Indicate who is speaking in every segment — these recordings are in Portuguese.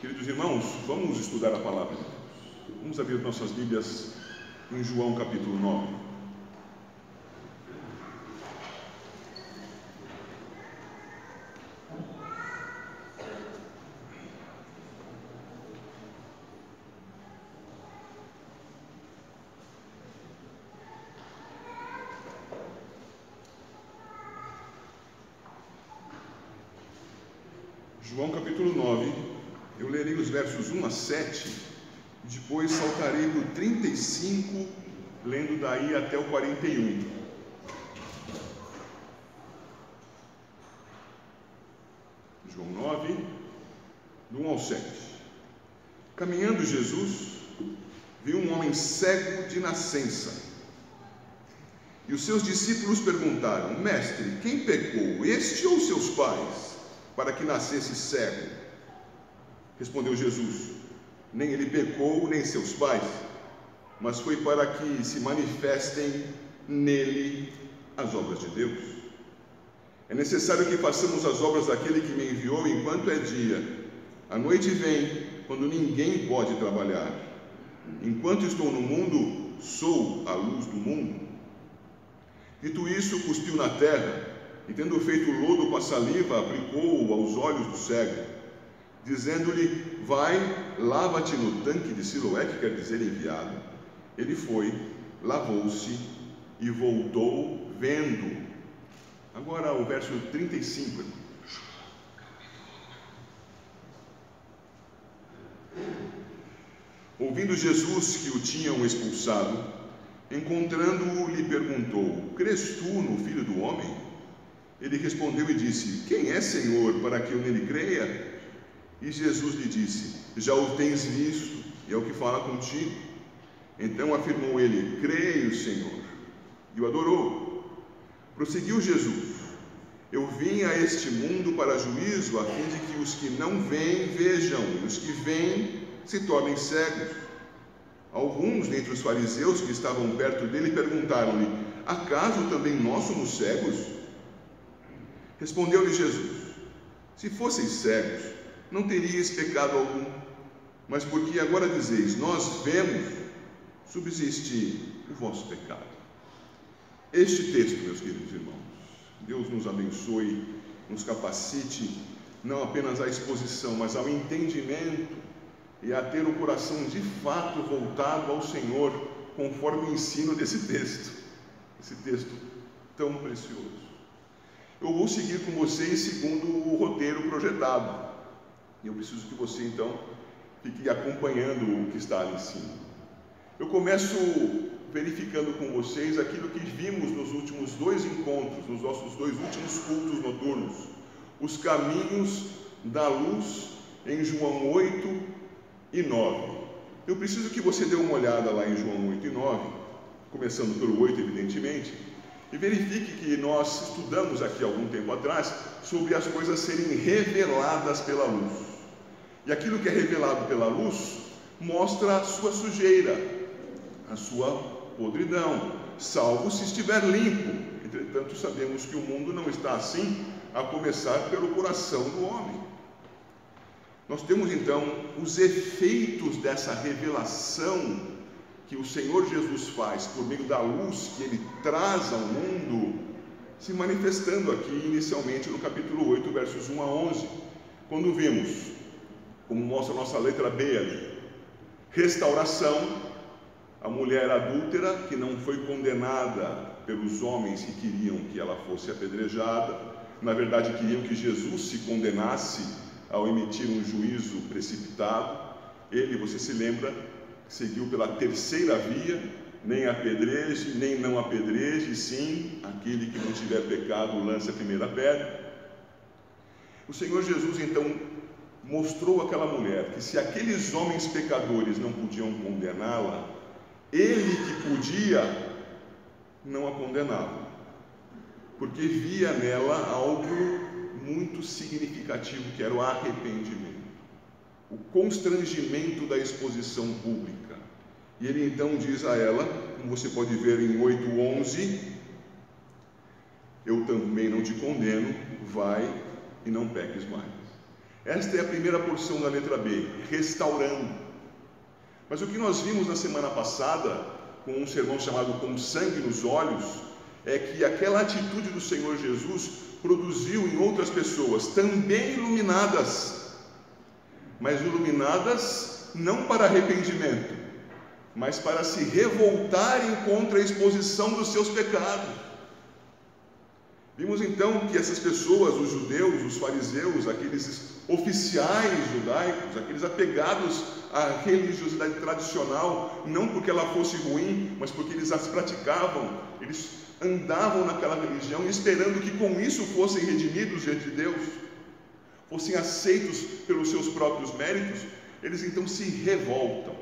Speaker 1: Queridos irmãos, vamos estudar a palavra de Deus. Vamos abrir nossas Bíblias em João capítulo 9. João capítulo 9, eu lerei os versos 1 a 7, depois saltarei do 35, lendo daí até o 41. João 9, do 1 ao 7. Caminhando Jesus, viu um homem cego de nascença. E os seus discípulos perguntaram: Mestre, quem pecou, este ou seus pais, para que nascesse cego? Respondeu Jesus: nem ele pecou, nem seus pais, mas foi para que se manifestem nele as obras de Deus. É necessário que façamos as obras daquele que me enviou enquanto é dia. A noite vem, quando ninguém pode trabalhar. Enquanto estou no mundo, sou a luz do mundo. Dito isso, cuspiu na terra, e tendo feito lodo com a saliva, aplicou-o aos olhos do cego, dizendo-lhe: vai, lava-te no tanque de Siloé, que quer dizer enviado. Ele foi, lavou-se e voltou vendo. Agora o verso 35. Ouvindo Jesus que o tinham expulsado, encontrando-o, lhe perguntou: crês tu no Filho do Homem? Ele respondeu e disse: quem é, Senhor, para que eu nele creia? E Jesus lhe disse: já o tens visto, e é o que fala contigo. Então afirmou ele: creio, Senhor, e o adorou. Prosseguiu Jesus: eu vim a este mundo para juízo, a fim de que os que não veem vejam, e os que veem se tornem cegos. Alguns dentre os fariseus que estavam perto dele perguntaram-lhe: acaso também nós somos cegos? Respondeu-lhe Jesus: se fosseis cegos, não teríeis pecado algum, mas porque agora dizeis, nós vemos, subsiste o vosso pecado. Este texto, meus queridos irmãos, Deus nos abençoe, nos capacite, não apenas à exposição, mas ao entendimento e a ter o coração de fato voltado ao Senhor, conforme o ensino desse texto, esse texto tão precioso. Eu vou seguir com vocês segundo o roteiro projetado. E eu preciso que você, então, fique acompanhando o que está ali em cima. Eu começo verificando com vocês aquilo que vimos nos últimos dois encontros, nos nossos dois últimos cultos noturnos. Os caminhos da luz em João 8 e 9. Eu preciso que você dê uma olhada lá em João 8 e 9, começando pelo 8, evidentemente, e verifique que nós estudamos aqui algum tempo atrás sobre as coisas serem reveladas pela luz. E aquilo que é revelado pela luz mostra a sua sujeira, a sua podridão, salvo se estiver limpo. Entretanto, sabemos que o mundo não está assim, a começar pelo coração do homem. Nós temos então os efeitos dessa revelação que o Senhor Jesus faz por meio da luz que Ele traz ao mundo, se manifestando aqui inicialmente no capítulo 8, versos 1 a 11, quando vimos, como mostra a nossa letra B ali, restauração, a mulher adúltera que não foi condenada pelos homens que queriam que ela fosse apedrejada, na verdade queriam que Jesus se condenasse ao emitir um juízo precipitado. Ele, você se lembra, seguiu pela terceira via: nem apedreje, nem não apedreje, sim, aquele que não tiver pecado lance a primeira pedra. O Senhor Jesus então mostrou àquela mulher que se aqueles homens pecadores não podiam condená-la, Ele que podia, não a condenava, porque via nela algo muito significativo, que era o arrependimento, o constrangimento da exposição pública. E ele então diz a ela, como você pode ver em 8:11, eu também não te condeno, vai e não peques mais. Esta é a primeira porção da letra B, restaurando. Mas o que nós vimos na semana passada, com um sermão chamado Com Sangue nos Olhos, é que aquela atitude do Senhor Jesus produziu em outras pessoas, também iluminadas, mas iluminadas não para arrependimento, mas para se revoltarem contra a exposição dos seus pecados. Vimos então que essas pessoas, os judeus, os fariseus, aqueles oficiais judaicos, aqueles apegados à religiosidade tradicional, não porque ela fosse ruim, mas porque eles as praticavam, eles andavam naquela religião esperando que com isso fossem redimidos diante de Deus, fossem aceitos pelos seus próprios méritos. Eles então se revoltam,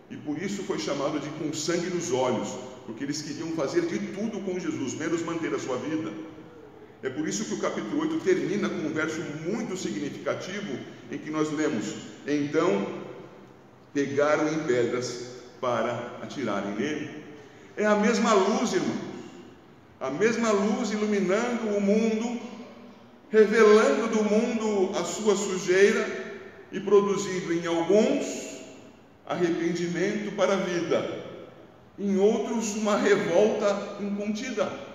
Speaker 1: e por isso foi chamado de com sangue nos olhos, porque eles queriam fazer de tudo com Jesus, menos manter a sua vida. É por isso que o capítulo 8 termina com um verso muito significativo, em que nós lemos: então pegaram em pedras para atirarem nele. É a mesma luz, irmãos, a mesma luz iluminando o mundo, revelando do mundo a sua sujeira e produzindo em alguns arrependimento para a vida, em outros uma revolta incontida.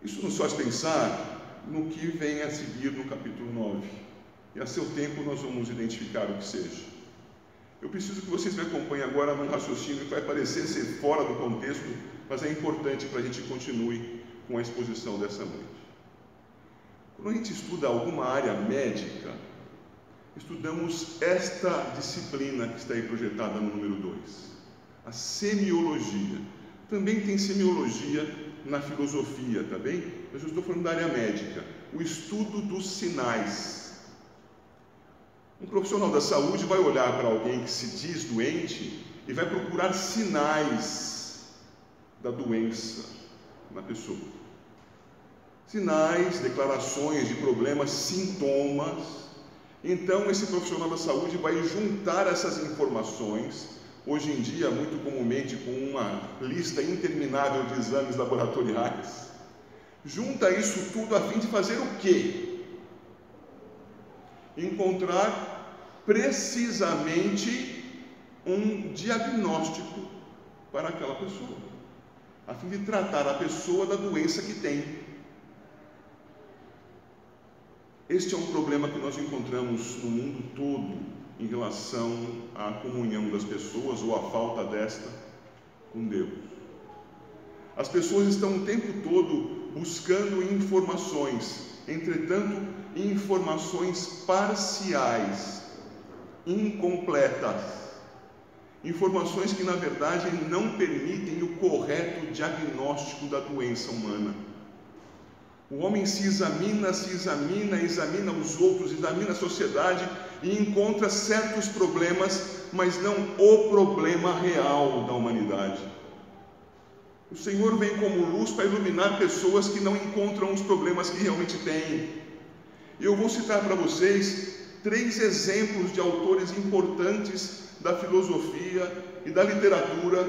Speaker 1: Isso nos faz pensar no que vem a seguir no capítulo 9, e a seu tempo nós vamos identificar o que seja. Eu preciso que vocês me acompanhem agora num raciocínio que vai parecer ser fora do contexto, mas é importante para a gente continue com a exposição dessa noite. Quando a gente estuda alguma área médica, estudamos esta disciplina que está aí projetada no número 2, a semiologia. Também tem semiologia na filosofia, tá bem? Mas eu estou falando da área médica, o estudo dos sinais. Um profissional da saúde vai olhar para alguém que se diz doente e vai procurar sinais da doença na pessoa. Sinais, declarações de problemas, sintomas. Então esse profissional da saúde vai juntar essas informações, hoje em dia muito comumente com uma lista interminável de exames laboratoriais, junta isso tudo a fim de fazer o quê? Encontrar precisamente um diagnóstico para aquela pessoa, a fim de tratar a pessoa da doença que tem. Este é um problema que nós encontramos no mundo todo em relação à comunhão das pessoas, ou à falta desta, com Deus. As pessoas estão o tempo todo buscando informações, entretanto, informações parciais, incompletas, informações que na verdade não permitem o correto diagnóstico da doença humana. O homem se examina os outros, examina a sociedade e encontra certos problemas, mas não o problema real da humanidade. O Senhor vem como luz para iluminar pessoas que não encontram os problemas que realmente têm. Eu vou citar para vocês 3 exemplos de autores importantes da filosofia e da literatura.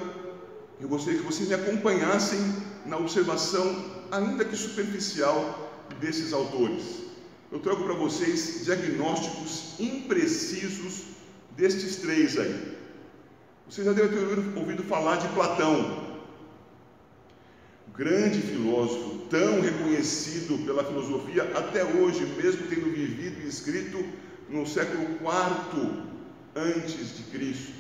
Speaker 1: Eu gostaria que vocês me acompanhassem na observação, ainda que superficial, desses autores. Eu trago para vocês diagnósticos imprecisos destes 3 aí. Vocês já devem ter ouvido falar de Platão, grande filósofo, tão reconhecido pela filosofia até hoje, mesmo tendo vivido e escrito no século IV antes de Cristo.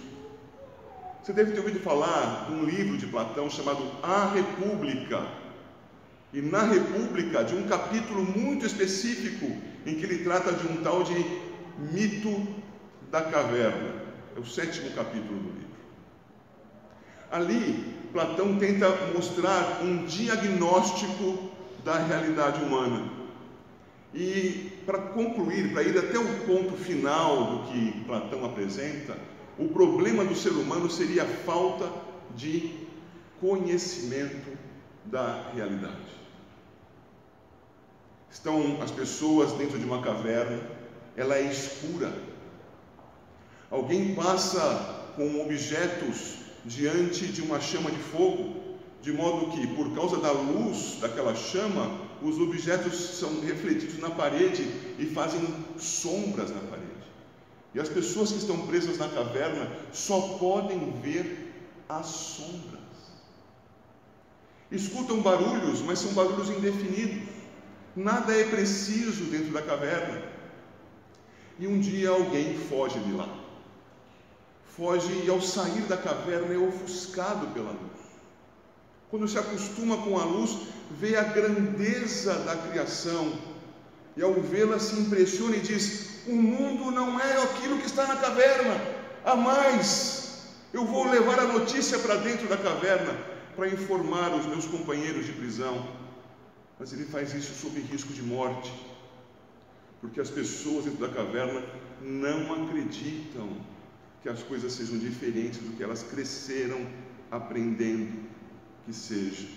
Speaker 1: Você deve ter ouvido falar de um livro de Platão chamado A República. E na República, de um capítulo muito específico, em que ele trata de um tal de mito da caverna. É o 7º capítulo do livro. Ali, Platão tenta mostrar um diagnóstico da realidade humana. E para concluir, para ir até o ponto final do que Platão apresenta, o problema do ser humano seria a falta de conhecimento da realidade. Estão as pessoas dentro de uma caverna, ela é escura. Alguém passa com objetos diante de uma chama de fogo, de modo que, por causa da luz daquela chama, os objetos são refletidos na parede e fazem sombras na parede. E as pessoas que estão presas na caverna só podem ver as sombras. Escutam barulhos, mas são barulhos indefinidos. Nada é preciso dentro da caverna. E um dia alguém foge de lá. Foge e ao sair da caverna é ofuscado pela luz. Quando se acostuma com a luz, vê a grandeza da criação. E ao vê-la se impressiona e diz: o mundo não é aquilo que está na caverna. Há mais. Eu vou levar a notícia para dentro da caverna para informar os meus companheiros de prisão. Mas ele faz isso sob risco de morte, porque as pessoas dentro da caverna não acreditam que as coisas sejam diferentes do que elas cresceram aprendendo que seja.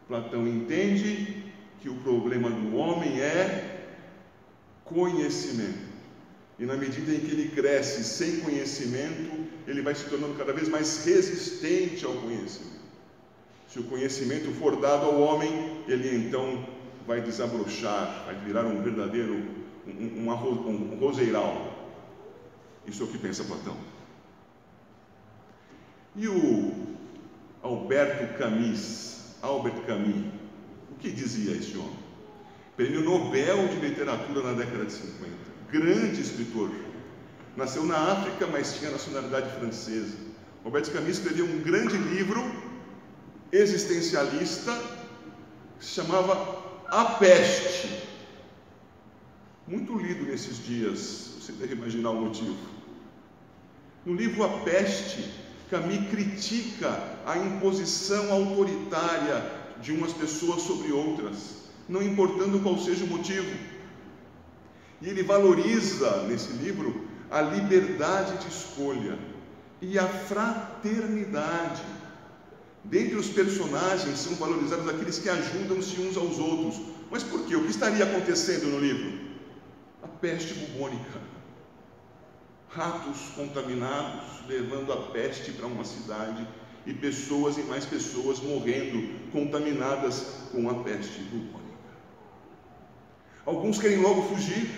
Speaker 1: Platão entende que o problema do homem é conhecimento. E na medida em que ele cresce sem conhecimento, ele vai se tornando cada vez mais resistente ao conhecimento. Se o conhecimento for dado ao homem, ele então vai desabrochar, vai virar um verdadeiro, um roseiral. Isso é o que pensa Platão. E o Albert Camus, o que dizia esse homem? Prêmio Nobel de Literatura na década de 50. Grande escritor. Nasceu na África, mas tinha nacionalidade francesa. Albert Camus escreveu um grande livro existencialista que se chamava A Peste. Muito lido nesses dias, você deve imaginar o motivo. No livro A Peste, Camus critica a imposição autoritária de umas pessoas sobre outras, não importando qual seja o motivo. E ele valoriza, nesse livro, a liberdade de escolha e a fraternidade. Dentre os personagens são valorizados aqueles que ajudam-se uns aos outros. Mas por quê? O que estaria acontecendo no livro? A peste bubônica. Ratos contaminados levando a peste para uma cidade e pessoas e mais pessoas morrendo contaminadas com a peste bubônica. Alguns querem logo fugir,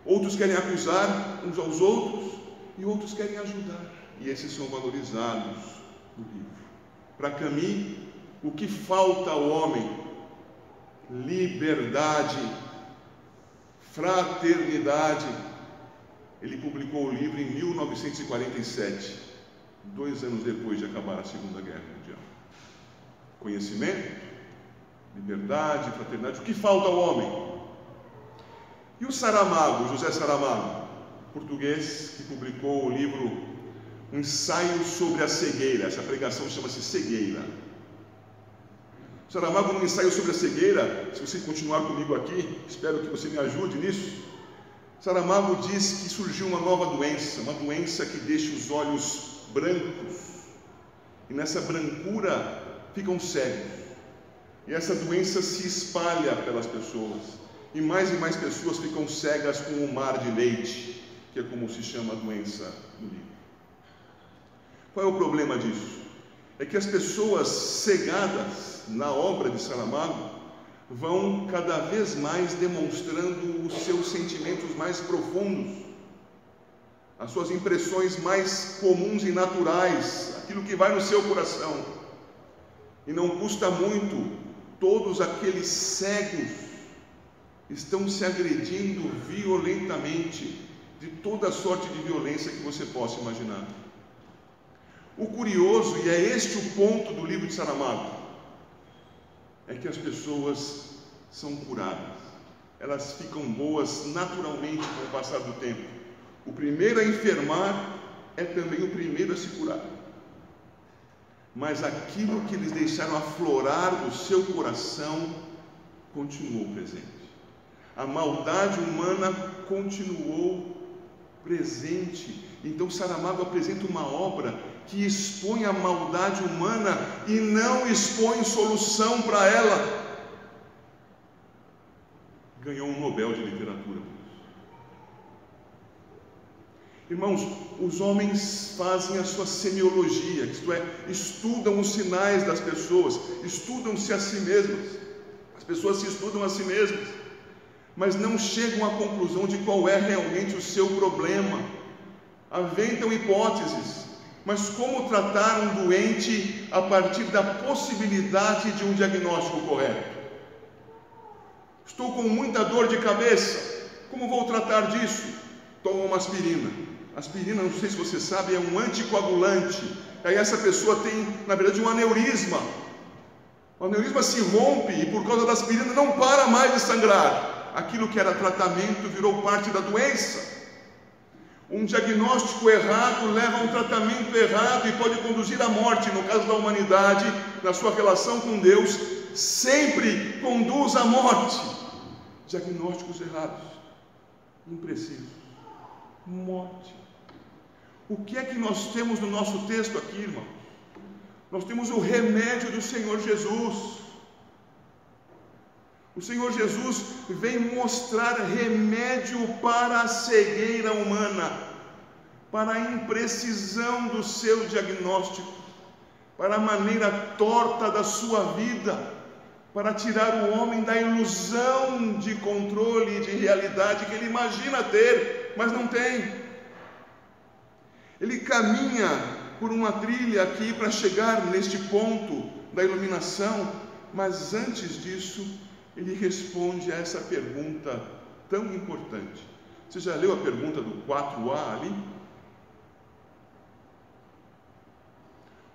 Speaker 1: outros querem acusar uns aos outros e outros querem ajudar. E esses são valorizados no livro. Para Camus, o que falta ao homem? Liberdade, fraternidade. Ele publicou o livro em 1947, 2 anos depois de acabar a Segunda Guerra Mundial. Conhecimento, liberdade, fraternidade. O que falta ao homem? E o Saramago, José Saramago, português, que publicou o livro Um Ensaio sobre a Cegueira. Essa pregação chama-se Cegueira. Saramago, num ensaio sobre a cegueira, se você continuar comigo aqui, espero que você me ajude nisso. Saramago diz que surgiu uma nova doença, uma doença que deixa os olhos brancos, e nessa brancura ficam cegos. E essa doença se espalha pelas pessoas, e mais pessoas ficam cegas com o mar de leite, que é como se chama a doença do livro. Qual é o problema disso? É que as pessoas cegadas na obra de Saramago vão cada vez mais demonstrando os seus sentimentos mais profundos, as suas impressões mais comuns e naturais, aquilo que vai no seu coração. E não custa muito, todos aqueles cegos estão se agredindo violentamente, de toda sorte de violência que você possa imaginar. O curioso, e é este o ponto do livro de Saramago, é que as pessoas são curadas, elas ficam boas naturalmente com o passar do tempo. O primeiro a enfermar é também o primeiro a se curar, mas aquilo que eles deixaram aflorar do seu coração continuou presente. A maldade humana continuou presente. Então Saramago apresenta uma obra que expõe a maldade humana e não expõe solução para ela. Ganhou um Nobel de Literatura. Irmãos, os homens fazem a sua semiologia, isto é, estudam os sinais das pessoas, estudam-se a si mesmos. As pessoas se estudam a si mesmas, mas não chegam à conclusão de qual é realmente o seu problema. Aventam hipóteses, mas como tratar um doente a partir da possibilidade de um diagnóstico correto? Estou com muita dor de cabeça, como vou tratar disso? Toma uma aspirina. Aspirina, não sei se você sabe, é um anticoagulante. Aí essa pessoa tem, na verdade, um aneurisma. O aneurisma se rompe e por causa da aspirina não para mais de sangrar. Aquilo que era tratamento virou parte da doença. Um diagnóstico errado leva a um tratamento errado e pode conduzir à morte. No caso da humanidade, na sua relação com Deus, sempre conduz à morte. Diagnósticos errados, imprecisos, morte. O que é que nós temos no nosso texto aqui, irmãos? Nós temos o remédio do Senhor Jesus. O Senhor Jesus vem mostrar remédio para a cegueira humana, para a imprecisão do seu diagnóstico, para a maneira torta da sua vida, para tirar o homem da ilusão de controle e de realidade que ele imagina ter, mas não tem. Ele caminha por uma trilha aqui para chegar neste ponto da iluminação, mas antes disso, ele responde a essa pergunta tão importante. Você já leu a pergunta do 4a ali?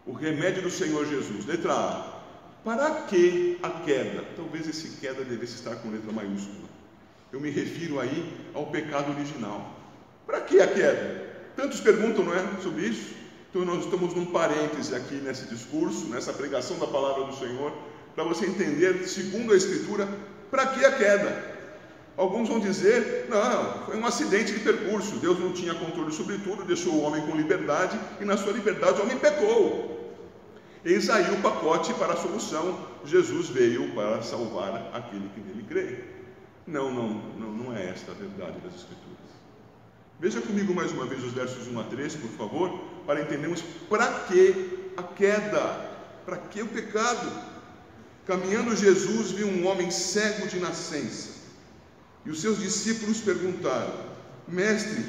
Speaker 1: O remédio do Senhor Jesus. Letra A. Para que a queda? Talvez esse queda devesse estar com letra maiúscula. Eu me refiro aí ao pecado original. Para que a queda? Tantos perguntam, não é, sobre isso? Então nós estamos num parêntese aqui nesse discurso, nessa pregação da palavra do Senhor, para você entender, segundo a Escritura, para que a queda? Alguns vão dizer, não, foi um acidente de percurso, Deus não tinha controle sobre tudo, deixou o homem com liberdade, e na sua liberdade o homem pecou. Eis aí o pacote para a solução, Jesus veio para salvar aquele que nele crê. Não é esta a verdade das Escrituras. Veja comigo mais uma vez os versos 1 a 3, por favor, para entendermos para que a queda, para que o pecado. Caminhando Jesus viu um homem cego de nascença, e os seus discípulos perguntaram: Mestre,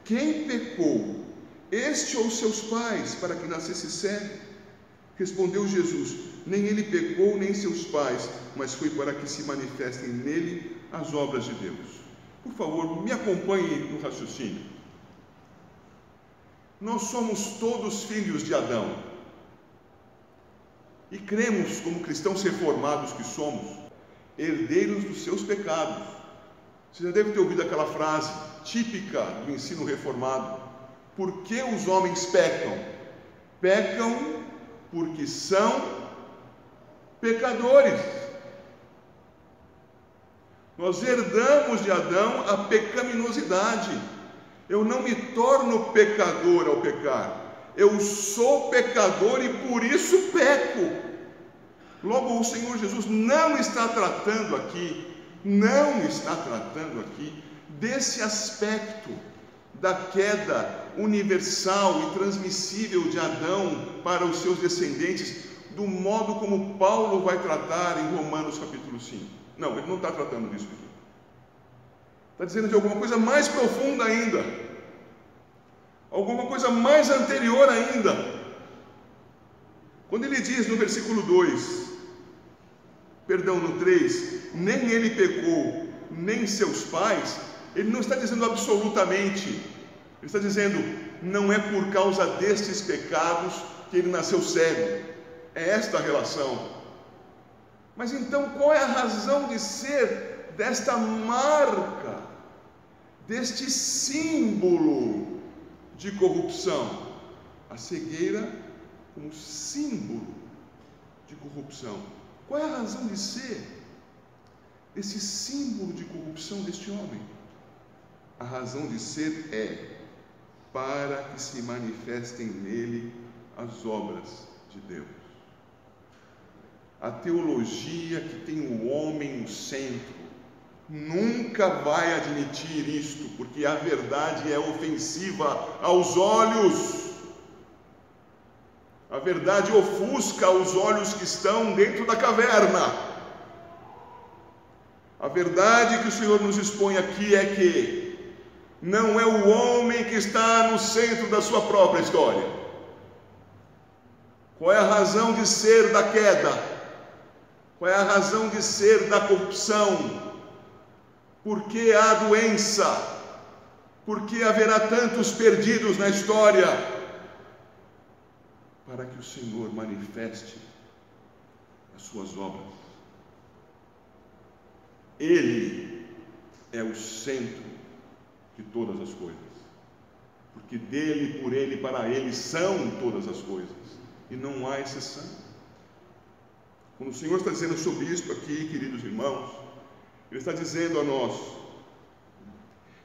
Speaker 1: quem pecou, este ou seus pais, para que nascesse cego? Respondeu Jesus: Nem ele pecou, nem seus pais, mas foi para que se manifestem nele as obras de Deus. Por favor, me acompanhe no raciocínio. Nós somos todos filhos de Adão. E cremos, como cristãos reformados que somos, herdeiros dos seus pecados. Você já deve ter ouvido aquela frase típica do ensino reformado: por que os homens pecam? Pecam porque são pecadores. Nós herdamos de Adão a pecaminosidade. Eu não me torno pecador ao pecar. Eu sou pecador e por isso peco. Logo, o Senhor Jesus não está tratando aqui desse aspecto da queda universal e transmissível de Adão para os seus descendentes, do modo como Paulo vai tratar em Romanos capítulo 5. Não, ele não está tratando disso aqui. Está dizendo de alguma coisa mais profunda ainda, alguma coisa mais anterior ainda. Quando ele diz no versículo 3, nem ele pecou, nem seus pais, ele não está dizendo absolutamente. Ele está dizendo, não é por causa destes pecados que ele nasceu cego. É esta a relação. Mas então qual é a razão de ser desta marca, deste símbolo de corrupção? A cegueira como símbolo de corrupção. Qual é a razão de ser desse símbolo de corrupção deste homem? A razão de ser é para que se manifestem nele as obras de Deus. A teologia que tem o homem no centro nunca vai admitir isto, porque a verdade é ofensiva aos olhos. A verdade ofusca os olhos que estão dentro da caverna. A verdade que o Senhor nos expõe aqui é que não é o homem que está no centro da sua própria história. Qual é a razão de ser da queda? Qual é a razão de ser da corrupção? Por que há doença? Por que haverá tantos perdidos na história? Para que o Senhor manifeste as suas obras. Ele é o centro de todas as coisas. Porque dele, por ele, para ele são todas as coisas. E não há exceção. Quando o Senhor está dizendo sobre isso aqui, queridos irmãos, Ele está dizendo a nós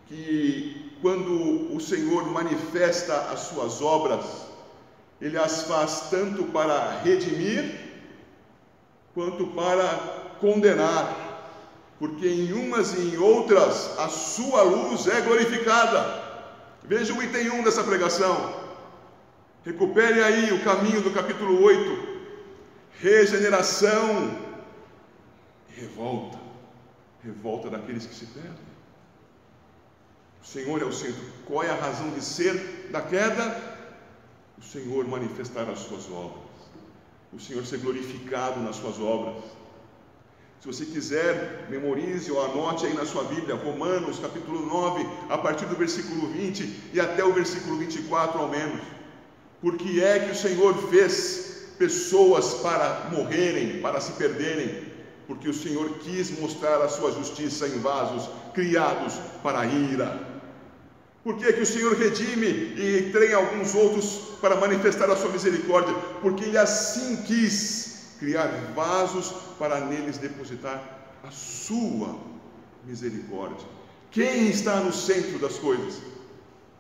Speaker 1: que quando o Senhor manifesta as suas obras, Ele as faz tanto para redimir, quanto para condenar, porque em umas e em outras a sua luz é glorificada. Veja o item 1 dessa pregação. Recupere aí o caminho do capítulo 8. Regeneração e revolta. Revolta daqueles que se perdem. O Senhor é o centro. Qual é a razão de ser da queda? O Senhor manifestar as suas obras. O Senhor ser glorificado nas suas obras. Se você quiser, memorize ou anote aí na sua Bíblia, Romanos capítulo 9, a partir do versículo 20 e até o versículo 24 ao menos. Por que é que o Senhor fez pessoas para morrerem, para se perderem? Porque o Senhor quis mostrar a sua justiça em vasos criados para a ira. Por que é que o Senhor redime e treina alguns outros para manifestar a sua misericórdia? Porque Ele assim quis criar vasos para neles depositar a sua misericórdia. Quem está no centro das coisas?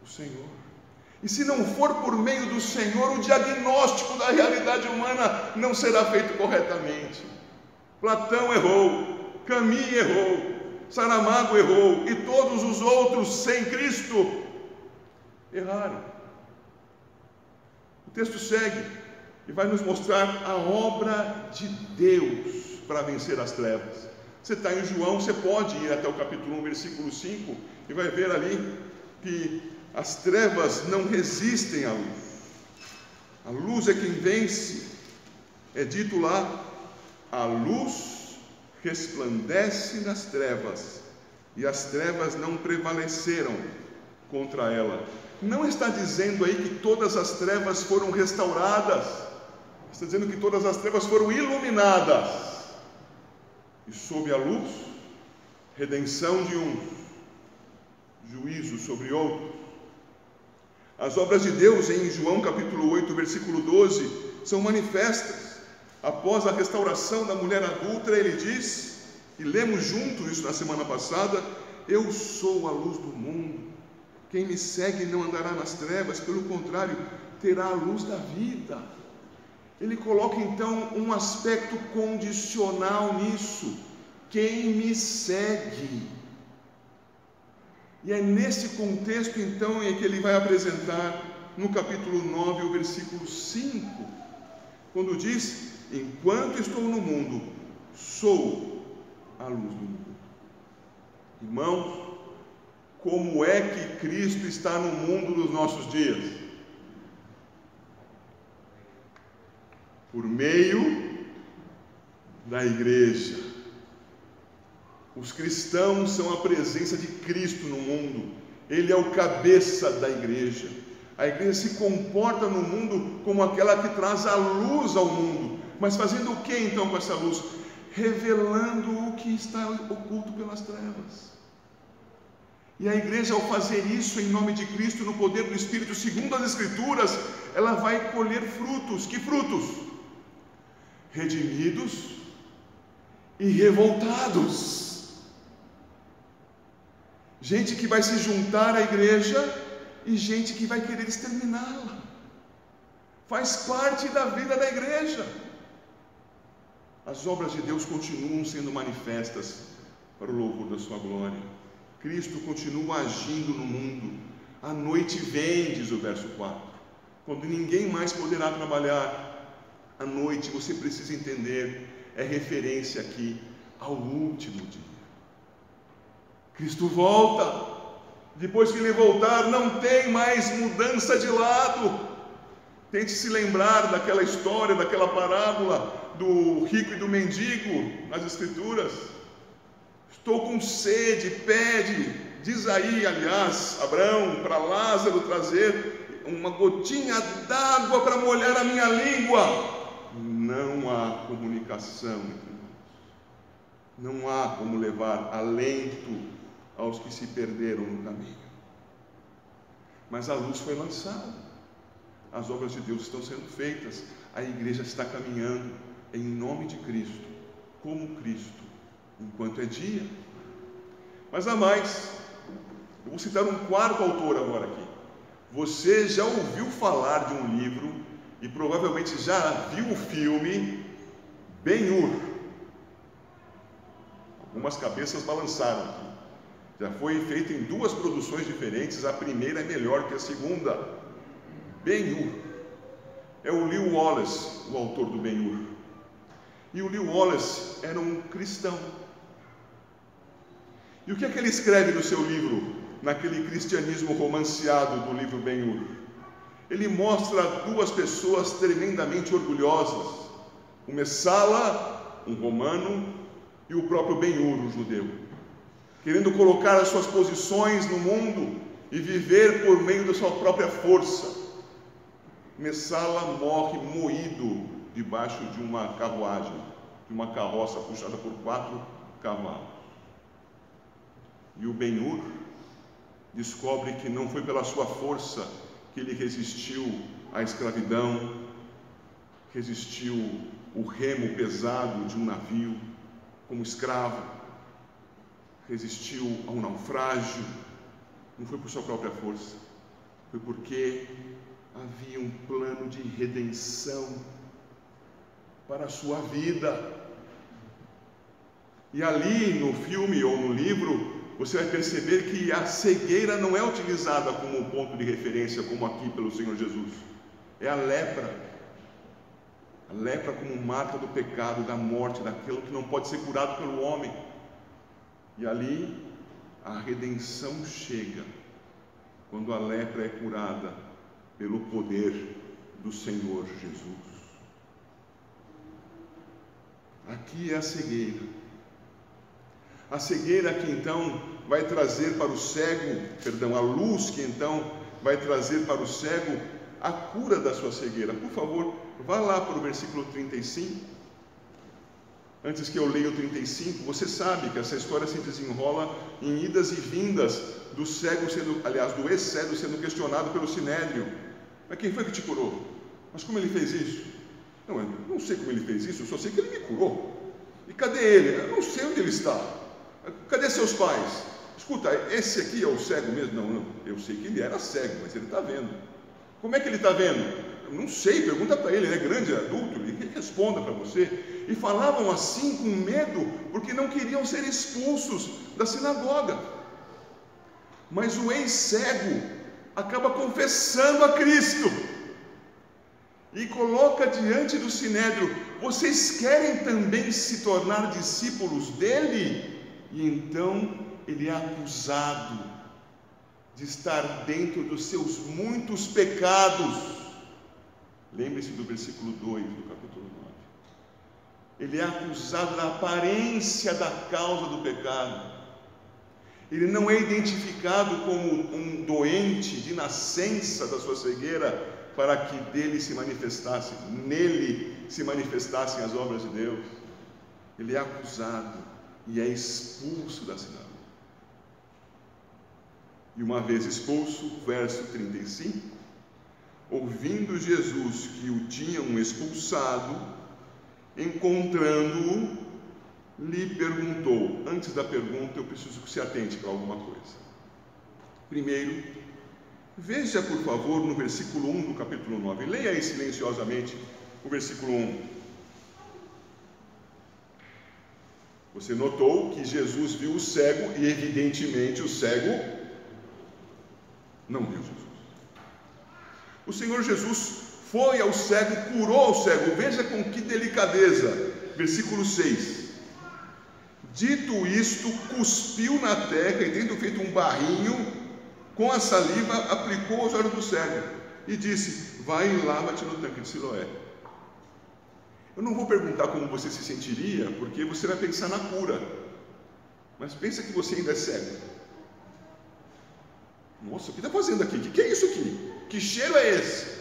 Speaker 1: O Senhor. E se não for por meio do Senhor, o diagnóstico da realidade humana não será feito corretamente. Platão errou, Camus errou, Saramago errou, e todos os outros sem Cristo erraram. O texto segue e vai nos mostrar a obra de Deus para vencer as trevas. Você está em João, você pode ir até o capítulo 1, versículo 5, e vai ver ali que as trevas não resistem à luz. A luz é quem vence. É dito lá, a luz resplandece nas trevas, e as trevas não prevaleceram contra ela. Não está dizendo aí que todas as trevas foram restauradas, está dizendo que todas as trevas foram iluminadas, e sob a luz, redenção de uns, juízo sobre outros. As obras de Deus em João capítulo 8, versículo 12, são manifestas. Após a restauração da mulher adúltera, ele diz, e lemos juntos isso na semana passada, eu sou a luz do mundo, quem me segue não andará nas trevas, pelo contrário, terá a luz da vida. Ele coloca então um aspecto condicional nisso, quem me segue. E é nesse contexto então em que ele vai apresentar no capítulo 9 o versículo 5, quando diz, enquanto estou no mundo, sou a luz do mundo. Irmãos, como é que Cristo está no mundo dos nossos dias? Por meio da igreja. Os cristãos são a presença de Cristo no mundo. Ele é o cabeça da igreja. A igreja se comporta no mundo como aquela que traz a luz ao mundo. Mas fazendo o que então com essa luz? Revelando o que está oculto pelas trevas. E a igreja, ao fazer isso em nome de Cristo, no poder do Espírito, segundo as Escrituras, ela vai colher frutos. Que frutos? Redimidos e revoltados. Gente que vai se juntar à igreja e gente que vai querer exterminá-la. Faz parte da vida da igreja. As obras de Deus continuam sendo manifestas para o louvor da sua glória. Cristo continua agindo no mundo. A noite vem, diz o verso 4. Quando ninguém mais poderá trabalhar, a noite, você precisa entender, é referência aqui ao último dia. Cristo volta. Depois que Ele voltar, não tem mais mudança de lado. Tente se lembrar daquela história, daquela parábola do rico e do mendigo nas Escrituras. Estou com sede, pede. Diz aí, aliás, Abraão, para Lázaro trazer uma gotinha d'água para molhar a minha língua. Não há comunicação entre nós. Não há como levar alento aos que se perderam no caminho. Mas a luz foi lançada. As obras de Deus estão sendo feitas. A igreja está caminhando em nome de Cristo, como Cristo, enquanto é dia. Mas há mais. Eu vou citar um quarto autor agora aqui. Você já ouviu falar de um livro e provavelmente já viu o filme Ben-Hur. Algumas cabeças balançaram aqui. Já foi feito em 2 produções diferentes. A primeira é melhor que a segunda. Ben-Hur. É o Lew Wallace, o autor do Ben-Hur. E o Lew Wallace era um cristão. E o que é que ele escreve no seu livro, naquele cristianismo romanceado do livro Ben-Hur? Ele mostra 2 pessoas tremendamente orgulhosas. O Messala, um romano, e o próprio Ben-Hur, um judeu, querendo colocar as suas posições no mundo e viver por meio da sua própria força. Messala morre moído debaixo de uma carruagem, de uma carroça puxada por 4 cavalos. E o Ben-Hur descobre que não foi pela sua força que ele resistiu à escravidão, resistiu o remo pesado de um navio como escravo, resistiu ao naufrágio. Não foi por sua própria força, foi porque havia um plano de redenção para a sua vida. E ali no filme ou no livro, você vai perceber que a cegueira não é utilizada como um ponto de referência, como aqui pelo Senhor Jesus. É a lepra. A lepra como marca do pecado, da morte, daquilo que não pode ser curado pelo homem. E ali a redenção chega, quando a lepra é curada pelo poder do Senhor Jesus. Aqui é a cegueira. A cegueira que então vai trazer para o cego, a luz que então vai trazer para o cego a cura da sua cegueira. Por favor, vá lá para o versículo 35. Antes que eu leia o 35, você sabe que essa história se desenrola em idas e vindas do cego do ex-cego sendo questionado pelo Sinédrio. Mas quem foi que te curou? Mas como ele fez isso? Não, eu não sei como ele fez isso, eu só sei que ele me curou. E cadê ele? Eu não sei onde ele está. Cadê seus pais? Escuta, esse aqui é o cego mesmo? Não, eu sei que ele era cego, mas ele está vendo. Como é que ele está vendo? Eu não sei, pergunta para ele, ele é grande, é adulto, ele responda para você. E falavam assim com medo, porque não queriam ser expulsos da sinagoga. Mas o ex-cego acaba confessando a Cristo e coloca diante do Sinédrio: vocês querem também se tornar discípulos dele? E então ele é acusado de estar dentro dos seus muitos pecados. Lembre-se do versículo 2 do capítulo 9. Ele é acusado da aparência da causa do pecado. Ele não é identificado como um doente de nascença da sua cegueira, para que nele se manifestassem as obras de Deus. Ele é acusado e é expulso da sinagoga. E uma vez expulso, verso 35, ouvindo Jesus que o tinham expulsado, encontrando-o, lhe perguntou. Antes da pergunta, eu preciso que se atente para alguma coisa. Primeiro, veja por favor no versículo 1 do capítulo 9, leia aí silenciosamente o versículo 1. Você notou que Jesus viu o cego e evidentemente o cego não viu Jesus. O Senhor Jesus foi ao cego, curou o cego. Veja com que delicadeza. Versículo 6. Dito isto, cuspiu na terra e, tendo feito um barrinho com a saliva, aplicou aos olhos do cego e disse: vai e lava-te no tanque de Siloé. Eu não vou perguntar como você se sentiria, porque você vai pensar na cura. Mas pensa que você ainda é cego. Nossa, o que está fazendo aqui? O que é isso aqui? Que cheiro é esse?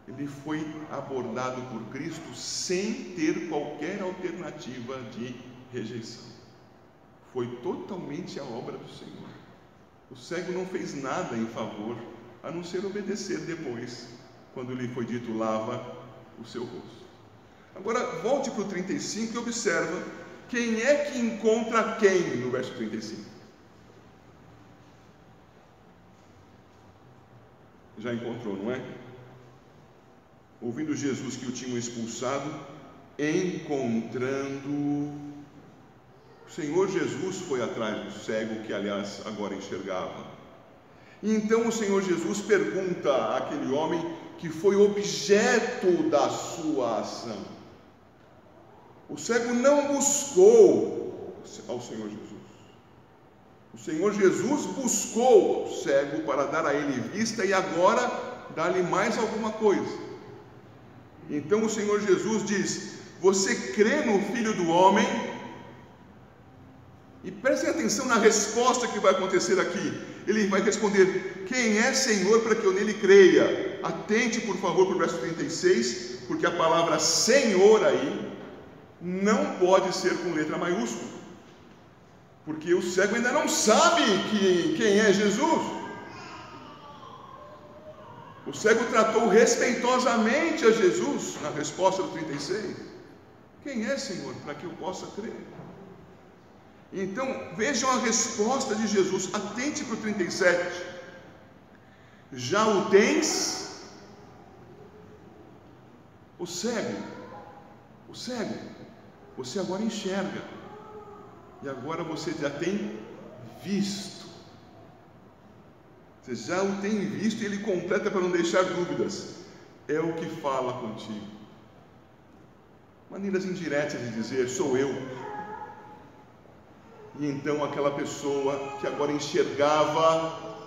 Speaker 1: Ele foi abordado por Cristo sem ter qualquer alternativa de rejeição. Foi totalmente a obra do Senhor. O cego não fez nada em favor, a não ser obedecer depois, quando lhe foi dito: lava o seu rosto. Agora, volte para o 35 e observa quem é que encontra quem no verso 35. Já encontrou, não é? Ouvindo Jesus que o tinham expulsado, encontrando, o Senhor Jesus foi atrás do cego, que aliás agora enxergava. E então o Senhor Jesus pergunta àquele homem que foi objeto da sua ação. O cego não buscou ao Senhor Jesus. O Senhor Jesus buscou o cego para dar a ele vista e agora dá-lhe mais alguma coisa. Então o Senhor Jesus diz: você crê no Filho do Homem? E prestem atenção na resposta que vai acontecer aqui. Ele vai responder: quem é Senhor para que eu nele creia? Atente por favor para o verso 36, porque a palavra Senhor aí não pode ser com letra maiúscula, porque o cego ainda não sabe quem é Jesus. O cego tratou respeitosamente a Jesus na resposta do 36. Quem é, Senhor, para que eu possa crer? Então, vejam a resposta de Jesus. Atente para o 37. Já o tens? O cego, você agora enxerga. E agora você já tem visto. Você já o tem visto, e ele completa para não deixar dúvidas: é o que fala contigo. Maneiras indiretas de dizer: sou eu. E então aquela pessoa que agora enxergava,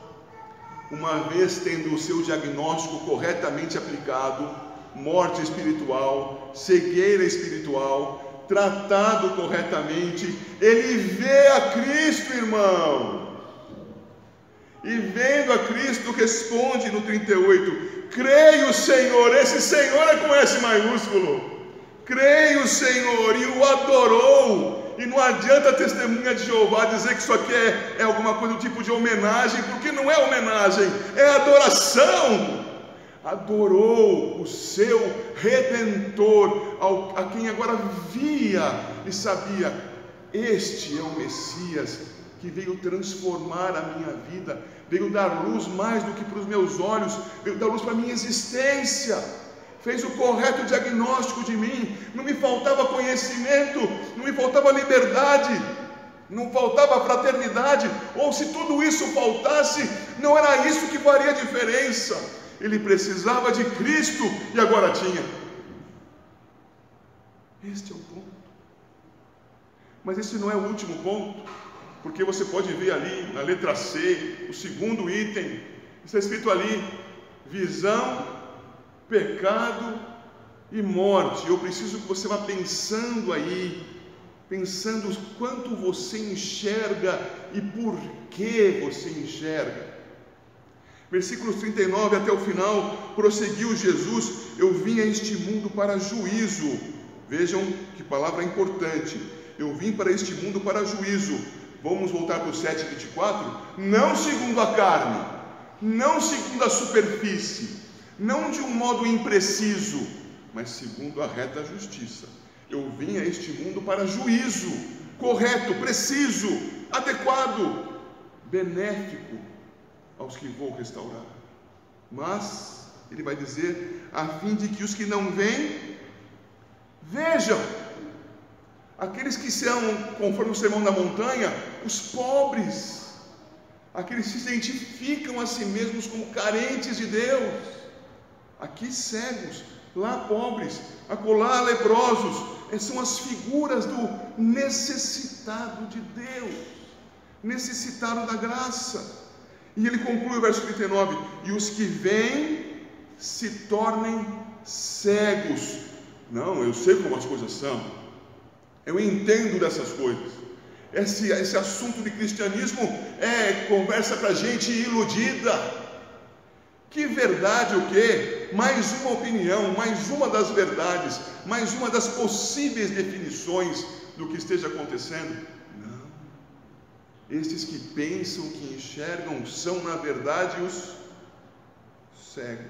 Speaker 1: uma vez tendo o seu diagnóstico corretamente aplicado, morte espiritual, cegueira espiritual, tratado corretamente, ele vê a Cristo, irmão. E vendo a Cristo, responde no 38: creio, Senhor. Esse Senhor é com S maiúsculo. Creio, Senhor. E o adorou. E não adianta a testemunha de Jeová dizer que isso aqui é alguma coisa do tipo de homenagem, porque não é homenagem, é adoração. Adorou o seu Redentor, a quem agora via e sabia: este é o Messias que veio transformar a minha vida, veio dar luz mais do que para os meus olhos, veio dar luz para a minha existência, fez o correto diagnóstico de mim. Não me faltava conhecimento, não me faltava liberdade, não faltava fraternidade, ou se tudo isso faltasse, não era isso que faria a diferença. Ele precisava de Cristo e agora tinha. Este é o ponto. Mas esse não é o último ponto, porque você pode ver ali na letra C, o segundo item, está escrito ali: visão, pecado e morte. Eu preciso que você vá pensando aí, pensando quanto você enxerga e por que você enxerga. Versículos 39 até o final, prosseguiu Jesus: eu vim a este mundo para juízo. Vejam que palavra importante: eu vim para este mundo para juízo. Vamos voltar para o 7:24. Não segundo a carne, não segundo a superfície, não de um modo impreciso, mas segundo a reta justiça. Eu vim a este mundo para juízo, correto, preciso, adequado, benéfico aos que vou restaurar. Mas, ele vai dizer, a fim de que os que não veem, vejam. Aqueles que são, conforme o sermão da montanha, os pobres, aqueles que se identificam a si mesmos como carentes de Deus, aqui cegos, lá pobres, acolá leprosos, são as figuras do necessitado de Deus, necessitado da graça. E ele conclui o verso 39, e os que veem se tornem cegos. Não, eu sei como as coisas são, eu entendo dessas coisas. Esse assunto de cristianismo é conversa para gente iludida. Que verdade o quê? Mais uma opinião, mais uma das verdades, mais uma das possíveis definições do que esteja acontecendo. Não. Estes que pensam, que enxergam, são na verdade os cegos.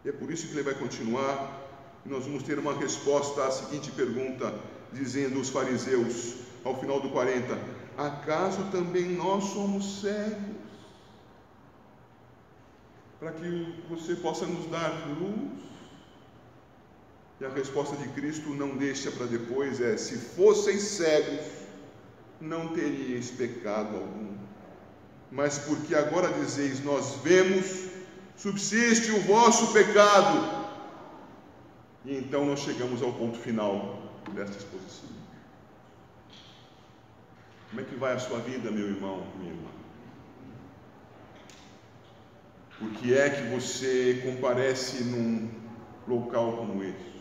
Speaker 1: E é por isso que ele vai continuar, e nós vamos ter uma resposta à seguinte pergunta, dizendo os fariseus, ao final do 40, acaso também nós somos cegos? Para que você possa nos dar luz? E a resposta de Cristo não deixa para depois, se fosseis cegos, não teríeis pecado algum. Mas porque agora dizeis, nós vemos, subsiste o vosso pecado. E então nós chegamos ao ponto final desta exposição. Como é que vai a sua vida, meu irmão, minha irmã? Por que é que você comparece num local como este?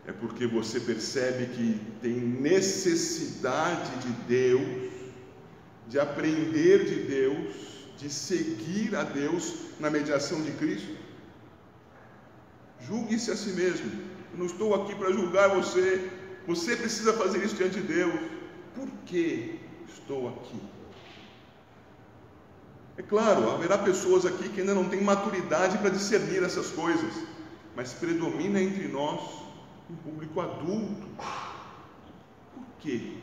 Speaker 1: É porque você percebe que tem necessidade de Deus, de aprender de Deus, de seguir a Deus na mediação de Cristo? Julgue-se a si mesmo. Eu não estou aqui para julgar você. Você precisa fazer isso diante de Deus. Por que estou aqui? É claro, haverá pessoas aqui que ainda não têm maturidade para discernir essas coisas, mas predomina entre nós um público adulto. Por quê?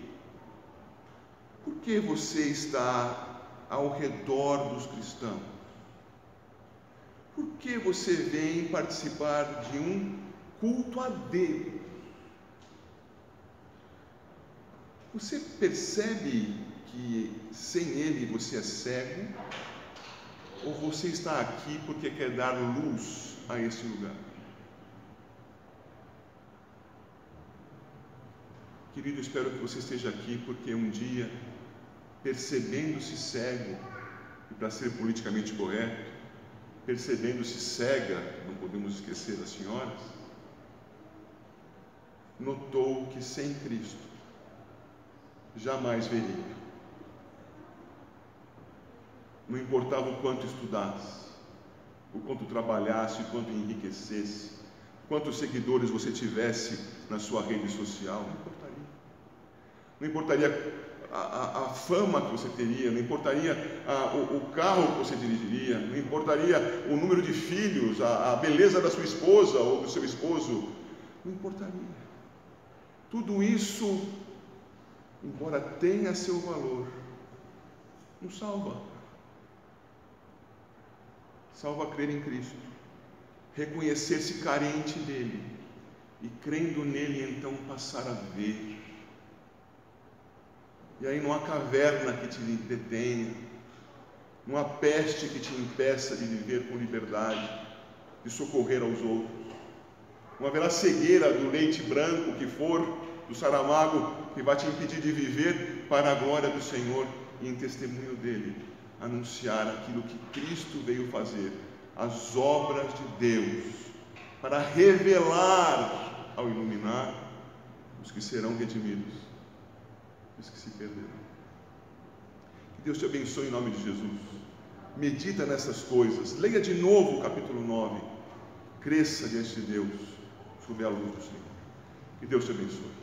Speaker 1: Por que você está ao redor dos cristãos? Por que você vem participar de um culto a Deus? Você percebe que sem Ele você é cego? Ou você está aqui porque quer dar luz a esse lugar? Querido, espero que você esteja aqui porque um dia, percebendo-se cego, e para ser politicamente correto, percebendo-se cega, não podemos esquecer das senhoras, notou que sem Cristo jamais veria. Não importava o quanto estudasse, o quanto trabalhasse, o quanto enriquecesse, quantos seguidores você tivesse na sua rede social, não importaria. Não importaria a fama que você teria, não importaria o carro que você dirigiria, não importaria o número de filhos, a beleza da sua esposa ou do seu esposo, não importaria. Tudo isso, embora tenha seu valor, não salva. Salva crer em Cristo, reconhecer-se carente dele e crendo nele então passar a ver. E aí não há caverna que te detenha, não há peste que te impeça de viver com liberdade, de socorrer aos outros. Não haverá cegueira do leite branco que for, do Saramago, que vai te impedir de viver para a glória do Senhor e em testemunho dele, anunciar aquilo que Cristo veio fazer, as obras de Deus, para revelar ao iluminar os que serão redimidos, os que se perderam. Que Deus te abençoe em nome de Jesus. Medita nessas coisas, leia de novo o capítulo 9, cresça diante de Deus, sob a luz do Senhor. Que Deus te abençoe.